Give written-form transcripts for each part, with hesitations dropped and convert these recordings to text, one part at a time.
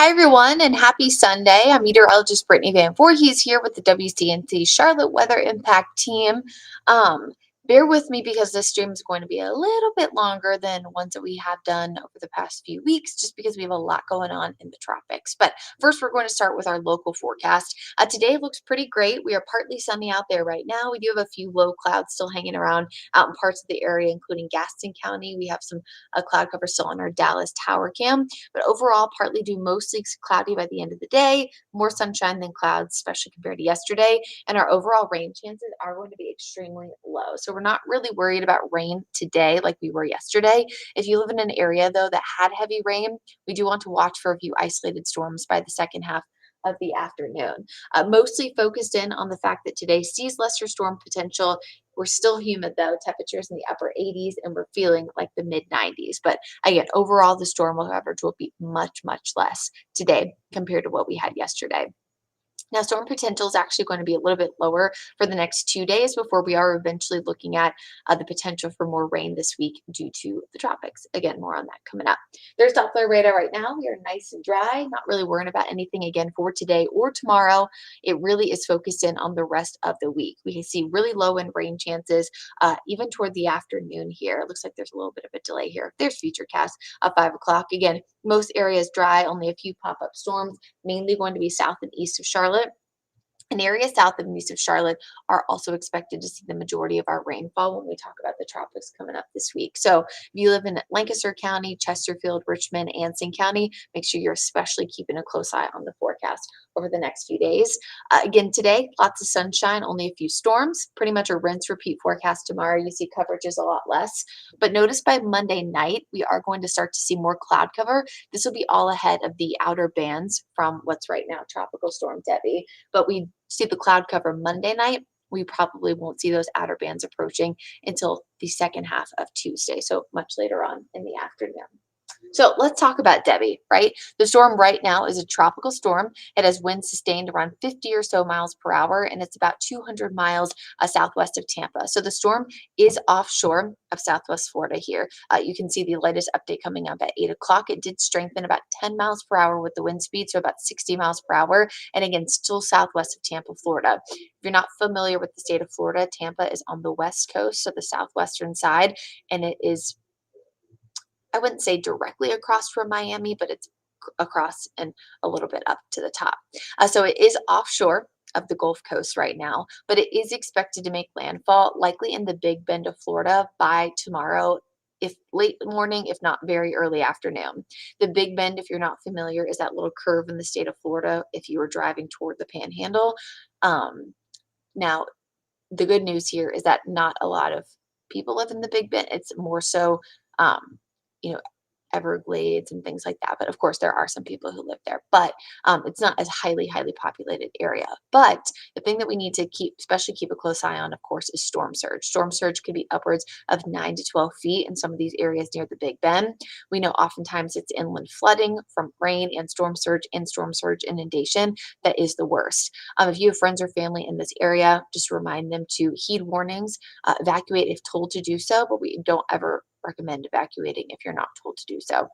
Hi, everyone, and happy Sunday. I'm meteorologist Brittany Van Voorhees here with the WCNC Charlotte Weather Impact Team. Um, Bear with me because this stream is going to be a little bit longer than ones that we have done over the past few weeks, just because we have a lot going on in the tropics. But first, we're going to start with our local forecast. Today looks pretty great. We are partly sunny out there right now. We do have a few low clouds still hanging around out in parts of the area, including Gaston County. We have some cloud cover still on our Dallas tower cam. But overall, partly due mostly cloudy by the end of the day, more sunshine than clouds, especially compared to yesterday. And our overall rain chances are going to be extremely low. So we're not really worried about rain today like we were yesterday. If you live in an area, though, that had heavy rain, we do want to watch for a few isolated storms by the second half of the afternoon. Mostly focused in on the fact that today sees lesser storm potential. We're still humid though, temperatures in the upper 80s, and we're feeling like the mid 90s. But again, overall, the storm average will be much, much less today compared to what we had yesterday. Now, storm potential is actually going to be a little bit lower for the next 2 days before we are eventually looking at the potential for more rain this week due to the tropics. Again, more on that coming up. There's Doppler radar right now. We are nice and dry, not really worrying about anything again for today or tomorrow. It really is focused in on the rest of the week. We can see really low in rain chances even toward the afternoon here. It looks like there's a little bit of a delay here. There's Futurecast at 5 o'clock. Again, most areas dry, only a few pop-up storms, mainly going to be south and east of Charlotte. And areas south and east of Charlotte are also expected to see the majority of our rainfall when we talk about the tropics coming up this week. So if you live in Lancaster County, Chesterfield, Richmond, Anson County, make sure you're especially keeping a close eye on the forecast over the next few days. Again, today, lots of sunshine, only a few storms, pretty much a rinse repeat forecast tomorrow. You see coverage is a lot less. But notice by Monday night, we are going to start to see more cloud cover. This will be all ahead of the outer bands from what's right now Tropical Storm Debby. But we see the cloud cover Monday night. We probably won't see those outer bands approaching until the second half of Tuesday, so much later on in the afternoon. So let's talk about Debby, right? The storm right now is a tropical storm. It has winds sustained around 50 or so miles per hour, and it's about 200 miles southwest of Tampa. So the storm is offshore of southwest Florida here. You can see the latest update coming up at 8 o'clock. It did strengthen about 10 miles per hour with the wind speed, so about 60 miles per hour. And again, still southwest of Tampa, Florida. If you're not familiar with the state of Florida, Tampa is on the west coast, so the southwestern side, and it is, I wouldn't say directly across from Miami, but it's across and a little bit up to the top. So it is offshore of the Gulf Coast right now, but it is expected to make landfall likely in the Big Bend of Florida by tomorrow, if late morning, if not very early afternoon. The Big Bend, if you're not familiar, is that little curve in the state of Florida if you were driving toward the Panhandle. Now, the good news here is that not a lot of people live in the Big Bend. It's more so, um, you know, Everglades and things like that. But of course, there are some people who live there, but it's not as highly populated area. But the thing that we need to especially keep a close eye on, of course, is storm surge. Storm surge could be upwards of 9 to 12 feet in some of these areas near the Big Bend. We know oftentimes it's inland flooding from rain and storm surge inundation that is the worst. If you have friends or family in this area, just remind them to heed warnings, evacuate if told to do so, but we don't ever recommend evacuating if you're not told to do so.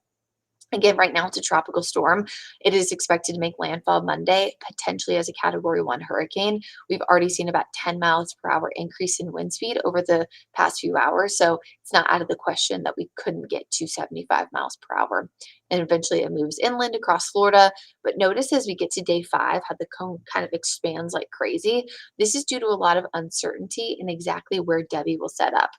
Again, right now it's a tropical storm. It is expected to make landfall Monday, potentially as a Category 1 hurricane. We've already seen about 10 miles per hour increase in wind speed over the past few hours, so it's not out of the question that we couldn't get to 75 miles per hour. And eventually it moves inland across Florida. But notice as we get to day 5, how the cone kind of expands like crazy. This is due to a lot of uncertainty in exactly where Debby will set up.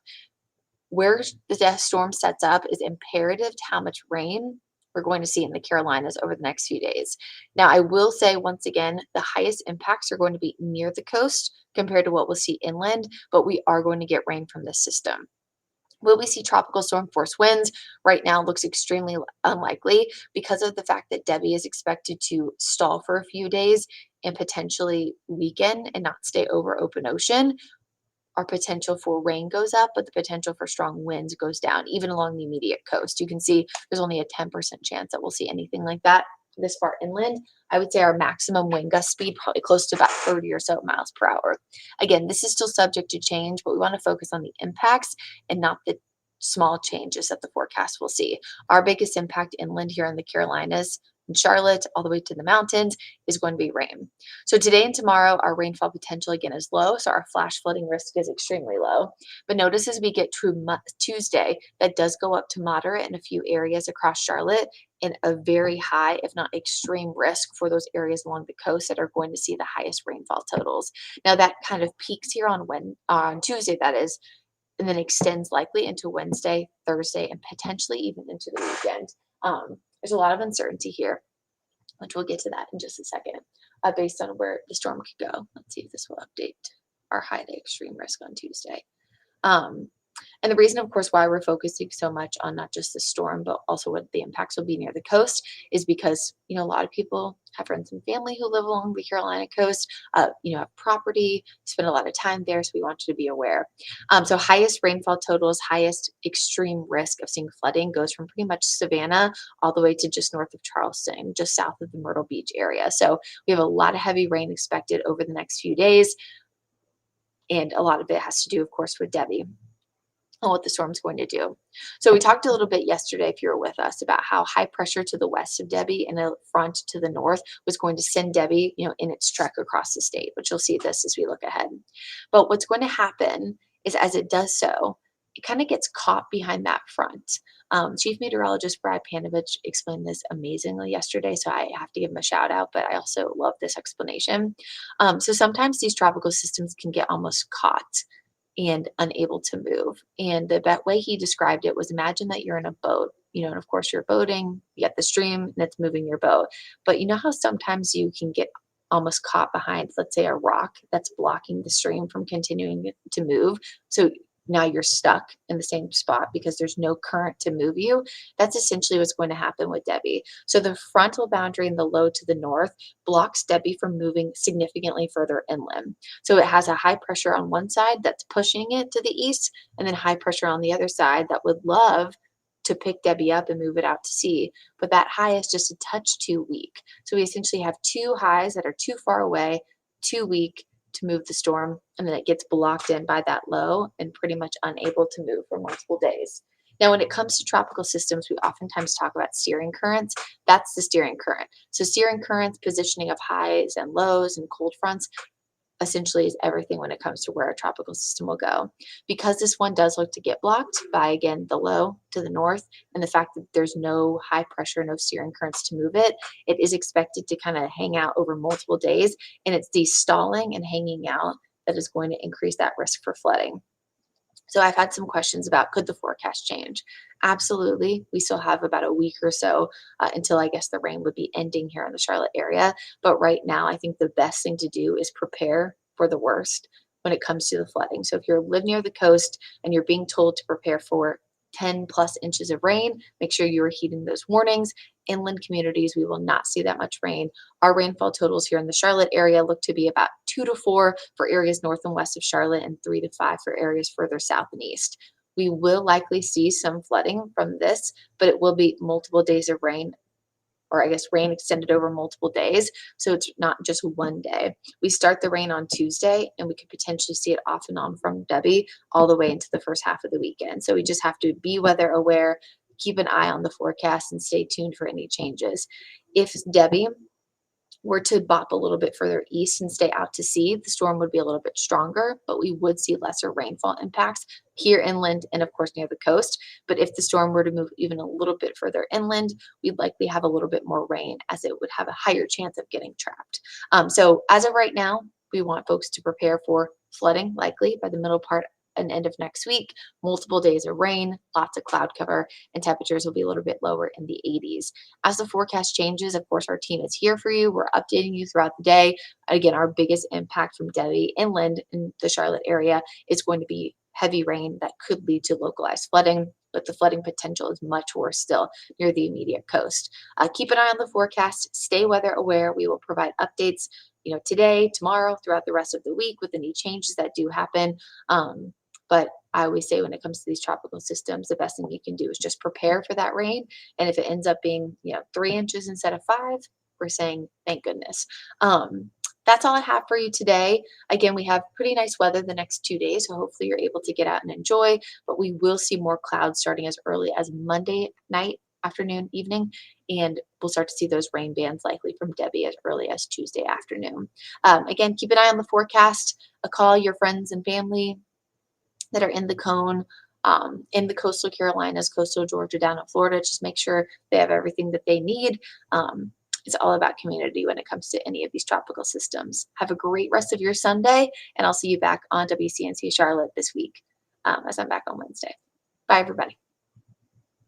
Where the storm sets up is imperative to how much rain we're going to see in the Carolinas over the next few days. Now, I will say once again, the highest impacts are going to be near the coast compared to what we'll see inland, but we are going to get rain from this system. Will we see tropical storm force winds? Right now looks extremely unlikely because of the fact that Debby is expected to stall for a few days and potentially weaken and not stay over open ocean. Our potential for rain goes up, but the potential for strong winds goes down, even along the immediate coast. You can see there's only a 10% chance that we'll see anything like that this far inland. I would say our maximum wind gust speed probably close to about 30 or so miles per hour. Again, this is still subject to change, but we want to focus on the impacts and not the small changes that the forecast will see. Our biggest impact inland here in the Carolinas in Charlotte all the way to the mountains is going to be rain. So today and tomorrow, our rainfall potential again is low, so our flash flooding risk is extremely low. But notice as we get to Tuesday, that does go up to moderate in a few areas across Charlotte and a very high, if not extreme risk for those areas along the coast that are going to see the highest rainfall totals. Now that kind of peaks here on Tuesday, that is, and then extends likely into Wednesday, Thursday, and potentially even into the weekend. There's a lot of uncertainty here, which we'll get to that in just a second, based on where the storm could go. Let's see if this will update our high to extreme risk on Tuesday. Um, and the reason, of course, why we're focusing so much on not just the storm, but also what the impacts will be near the coast is because, a lot of people have friends and family who live along the Carolina coast, have property, spend a lot of time there. So we want you to be aware. So highest rainfall totals, highest extreme risk of seeing flooding goes from pretty much Savannah all the way to just north of Charleston, just south of the Myrtle Beach area. So we have a lot of heavy rain expected over the next few days. And a lot of it has to do, of course, with Debby and what the storm's going to do. So we talked a little bit yesterday, if you were with us, about how high pressure to the west of Debby and a front to the north was going to send Debby, in its trek across the state, which you'll see this as we look ahead. But what's going to happen is as it does so, it kind of gets caught behind that front. Chief Meteorologist Brad Panovich explained this amazingly yesterday, so I have to give him a shout out, but I also love this explanation. So sometimes these tropical systems can get almost caught and unable to move. And the way he described it was, imagine that you're in a boat, and of course you're boating, you got the stream and it's moving your boat. But you know how sometimes you can get almost caught behind, let's say, a rock that's blocking the stream from continuing to move. So now you're stuck in the same spot because there's no current to move you. That's essentially what's going to happen with Debby. So the frontal boundary in the low to the north blocks Debby from moving significantly further inland. So it has a high pressure on one side that's pushing it to the east, and then high pressure on the other side that would love to pick Debby up and move it out to sea. But that high is just a touch too weak. So we essentially have two highs that are too far away, too weak to move the storm, and then it gets blocked in by that low and pretty much unable to move for multiple days. Now, when it comes to tropical systems, we oftentimes talk about steering currents. That's the steering current. So steering currents, positioning of highs and lows and cold fronts, essentially is everything when it comes to where a tropical system will go. Because this one does look to get blocked by, again, the low to the north and the fact that there's no high pressure, no steering currents to move it, it is expected to kind of hang out over multiple days. And it's the stalling and hanging out that is going to increase that risk for flooding. So I've had some questions about, could the forecast change? Absolutely. We still have about a week or so until I guess the rain would be ending here in the Charlotte area. But right now, I think the best thing to do is prepare for the worst when it comes to the flooding. So if you live near the coast and you're being told to prepare for 10 plus inches of rain, make sure you are heeding those warnings. Inland communities, we will not see that much rain. Our rainfall totals here in the Charlotte area look to be about 2 to 4 for areas north and west of Charlotte and 3 to 5 for areas further south and east. We will likely see some flooding from this, but it will be multiple days of rain, or I guess rain extended over multiple days. So it's not just one day. We start the rain on Tuesday and we could potentially see it off and on from Debby all the way into the first half of the weekend. So we just have to be weather aware, keep an eye on the forecast, and stay tuned for any changes. If Debby were to bop a little bit further east and stay out to sea, the storm would be a little bit stronger, but we would see lesser rainfall impacts here inland and, of course, near the coast. But if the storm were to move even a little bit further inland, we'd likely have a little bit more rain, as it would have a higher chance of getting trapped. So as of right now, we want folks to prepare for flooding, likely by the middle part and end of next week, multiple days of rain, lots of cloud cover, and temperatures will be a little bit lower in the 80s. As the forecast changes, of course, our team is here for you. We're updating you throughout the day. Again, our biggest impact from Debby inland in the Charlotte area is going to be heavy rain that could lead to localized flooding, but the flooding potential is much worse still near the immediate coast. Keep an eye on the forecast. Stay weather aware. We will provide updates, today, tomorrow, throughout the rest of the week with any changes that do happen. But I always say when it comes to these tropical systems, the best thing you can do is just prepare for that rain. And if it ends up being, 3 inches instead of 5, we're saying thank goodness. That's all I have for you today. Again, we have pretty nice weather the next 2 days, so hopefully you're able to get out and enjoy. But we will see more clouds starting as early as Monday night afternoon, evening, and we'll start to see those rain bands likely from Debby as early as Tuesday afternoon. Again, keep an eye on the forecast. Call your friends and family that are in the cone, in the coastal Carolinas, coastal Georgia, down in Florida. Just make sure they have everything that they need. It's all about community when it comes to any of these tropical systems. Have a great rest of your Sunday, and I'll see you back on WCNC Charlotte this week as I'm back on Wednesday. Bye, everybody.